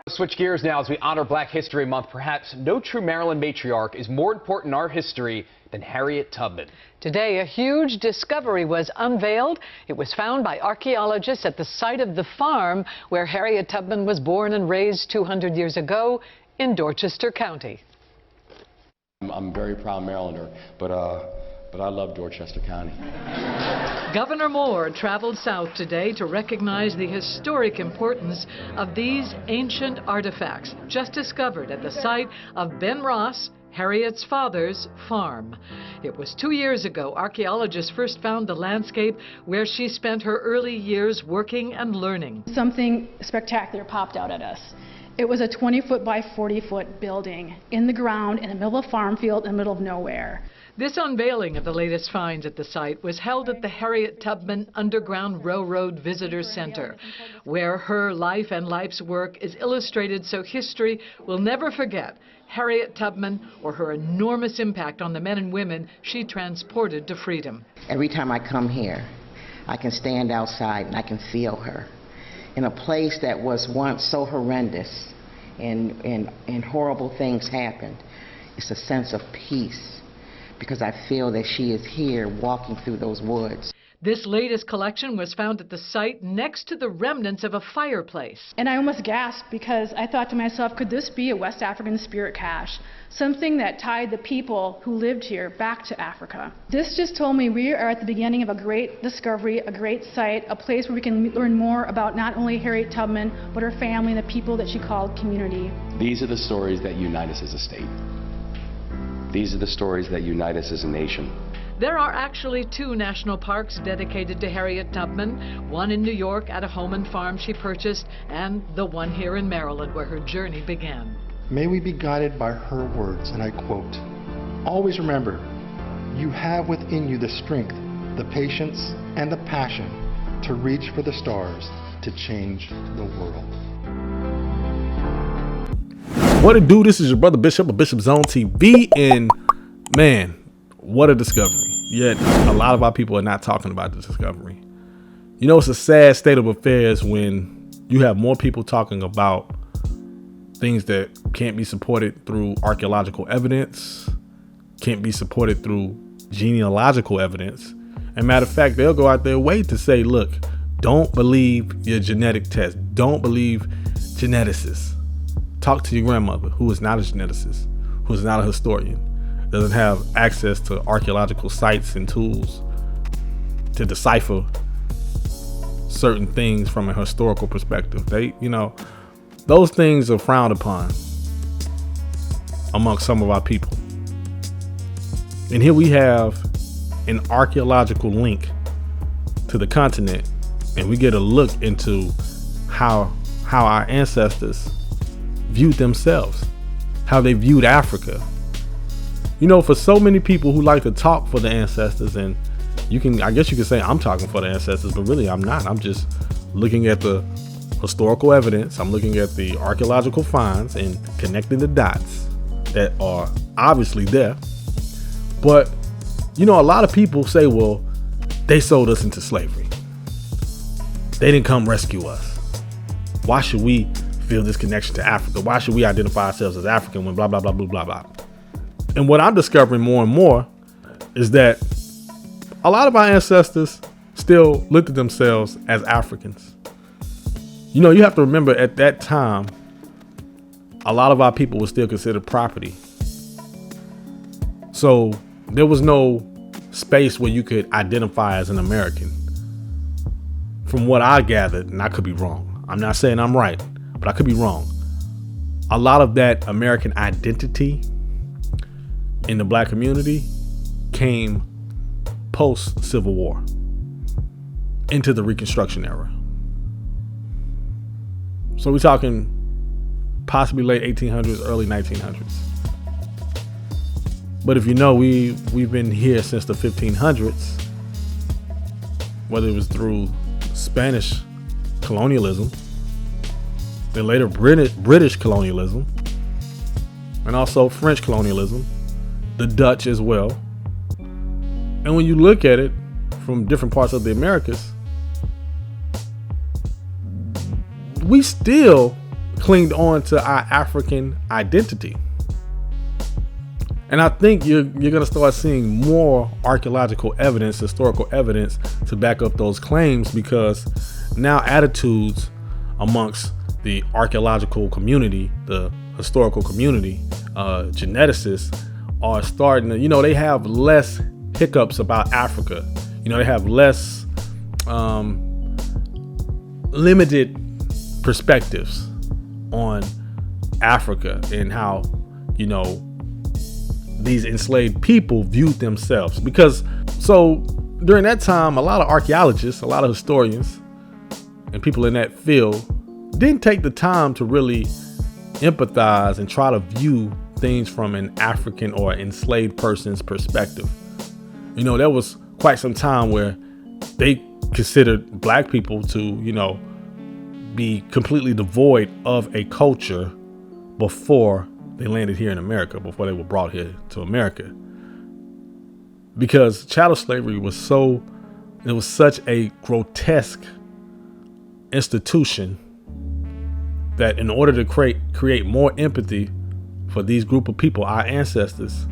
Switch gears now as we honor Black History Month. Perhaps no true Maryland matriarch is more important in our history than Harriet Tubman. Today, a huge discovery was unveiled. It was found by archaeologists at the site of the farm where Harriet Tubman was born and raised 200 years ago in Dorchester County. I'm a very proud Marylander, but I love Dorchester County. Governor Moore traveled south today to recognize the historic importance of these ancient artifacts just discovered at the site of Ben Ross, Harriet's father's farm. It was 2 years ago archaeologists first found the landscape where she spent her early years working and learning. Something spectacular popped out at us. It was a 20-foot by 40-foot building in the ground in the middle of a farm field in the middle of nowhere. This unveiling of the latest finds at the site was held at the Harriet Tubman Underground Railroad Visitor Center, where her life and life's work is illustrated so history will never forget Harriet Tubman or her enormous impact on the men and women she transported to freedom. Every time I come here, I can stand outside and I can feel her. In a place that was once so horrendous and horrible things happened, it's a sense of peace, because I feel that she is here walking through those woods. This latest collection was found at the site next to the remnants of a fireplace. And I almost gasped because I thought to myself, could this be a West African spirit cache? Something that tied the people who lived here back to Africa. This just told me we are at the beginning of a great discovery, a great site, a place where we can learn more about not only Harriet Tubman, but her family and the people that she called community. These are the stories that unite us as a state. These are the stories that unite us as a nation. There are actually 2 national parks dedicated to Harriet Tubman, one in New York at a home and farm she purchased, and the one here in Maryland where her journey began. May we be guided by her words, and I quote, "Always remember, you have within you the strength, the patience, and the passion to reach for the stars, to change the world." What it do? This is your brother Bishop of Bishop Zone TV, and man, what a discovery. Yet a lot of our people are not talking about this discovery. You know, it's a sad state of affairs when you have more people talking about things that can't be supported through archaeological evidence, can't be supported through genealogical evidence. And matter of fact, they'll go out their way to say, look, don't believe your genetic test. Don't believe geneticists. Talk to your grandmother, who is not a geneticist, who is not a historian, doesn't have access to archaeological sites and tools to decipher certain things from a historical perspective. Those things are frowned upon amongst some of our people. And here we have an archaeological link to the continent, and we get a look into how our ancestors viewed themselves, how they viewed Africa. You know, for so many people who like to talk for the ancestors, and I guess you could say I'm talking for the ancestors, but really I'm not. I'm just looking at the historical evidence. I'm looking at the archaeological finds and connecting the dots that are obviously there. But, a lot of people say, well, they sold us into slavery. They didn't come rescue us. Why should we feel this connection to Africa? Why should we identify ourselves as African when blah, blah, blah, blah, blah, blah? And what I'm discovering more and more is that a lot of our ancestors still looked at themselves as Africans. You have to remember at that time, a lot of our people were still considered property. So there was no space where you could identify as an American. From what I gathered, and I could be wrong. I'm not saying I'm right, but I could be wrong. A lot of that American identity in the Black community came post-Civil War into the Reconstruction era. So we're talking possibly late 1800s, early 1900s. But if we've been here since the 1500s, whether it was through Spanish colonialism, then later British colonialism, and also French colonialism, the Dutch as well. And when you look at it from different parts of the Americas, we still clinged on to our African identity. And I think you're going to start seeing more archaeological evidence, historical evidence to back up those claims, because now attitudes amongst the archaeological community, the historical community, geneticists are starting to, they have less hiccups about Africa. They have less limited perspectives on Africa and how, these enslaved people viewed themselves. Because so during that time, a lot of archaeologists, a lot of historians and people in that field didn't take the time to really empathize and try to view things from an African or enslaved person's perspective. There was quite some time where they considered black people to, be completely devoid of a culture before they landed here in America, before they were brought here to America. Because chattel slavery was such a grotesque institution that in order to create more empathy for these group of people, our ancestors,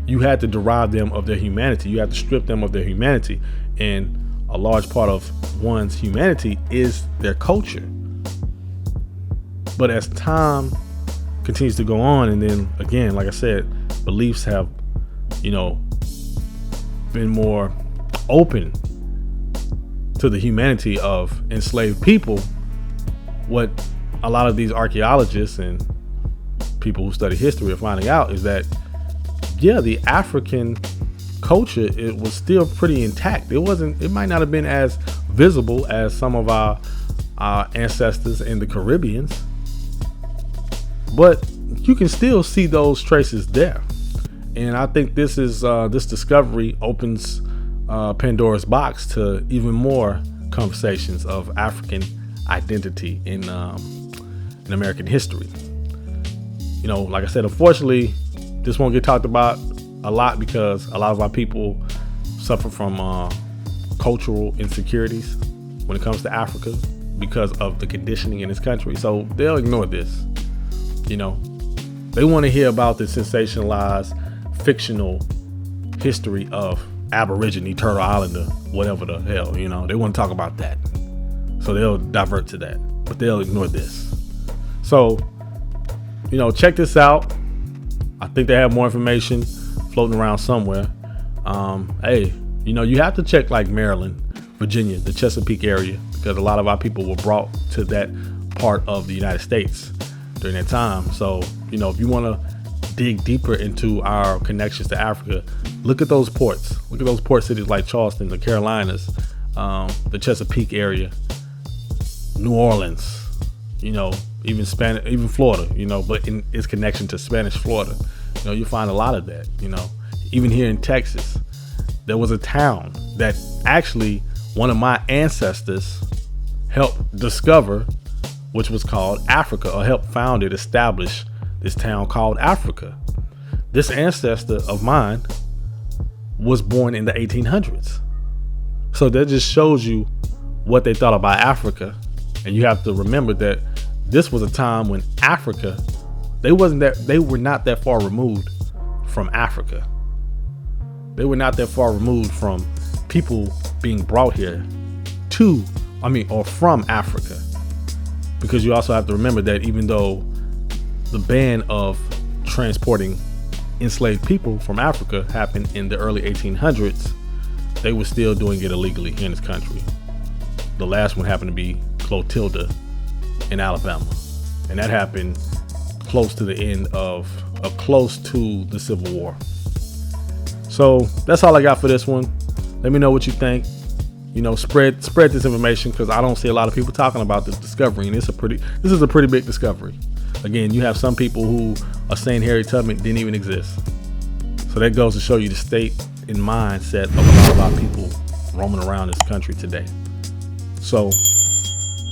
you had to derive them of their humanity. You had to strip them of their humanity. And a large part of one's humanity is their culture. But as time continues to go on, and then again, like I said, beliefs have, been more open to the humanity of enslaved people, what a lot of these archaeologists and people who study history are finding out is that, the African culture, it was still pretty intact. It might not have been as visible as some of our ancestors in the Caribbean, but you can still see those traces there. And I think this discovery opens Pandora's box to even more conversations of African identity in American history. Like I said, unfortunately, this won't get talked about a lot because a lot of our people suffer from cultural insecurities when it comes to Africa because of the conditioning in this country. So they'll ignore this. They want to hear about the sensationalized fictional history of Aborigine, Turtle Islander, whatever the hell, they want to talk about that. So they'll divert to that, but they'll ignore this. So, check this out. I think they have more information floating around somewhere. Hey, you have to check like Maryland, Virginia, the Chesapeake area, because a lot of our people were brought to that part of the United States during that time. So, if you want to dig deeper into our connections to Africa, look at those ports. Look at those port cities like Charleston, the Carolinas, the Chesapeake area, New Orleans, even Florida, but in its connection to Spanish Florida, you find a lot of that, even here in Texas. There was a town that actually one of my ancestors helped discover, which was called Africa, or helped found it, establish this town called Africa. This ancestor of mine was born in the 1800s. So that just shows you what they thought about Africa. And you have to remember that this was a time when Africa, they were not that far removed from Africa. They were not that far removed from people being brought here from Africa. Because you also have to remember that even though the ban of transporting enslaved people from Africa happened in the early 1800s, they were still doing it illegally here in this country. The last one happened to be Clotilda in Alabama, and that happened close to the end of close to the Civil War. So that's all I got for this one. Let me know what you think. Spread this information, because I don't see a lot of people talking about this discovery, and this is a pretty big discovery. Again, you have some people who are saying Harriet Tubman didn't even exist. So that goes to show you the state and mindset of a lot of our people roaming around this country today. So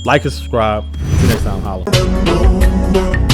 like and subscribe. See you next time. Holla.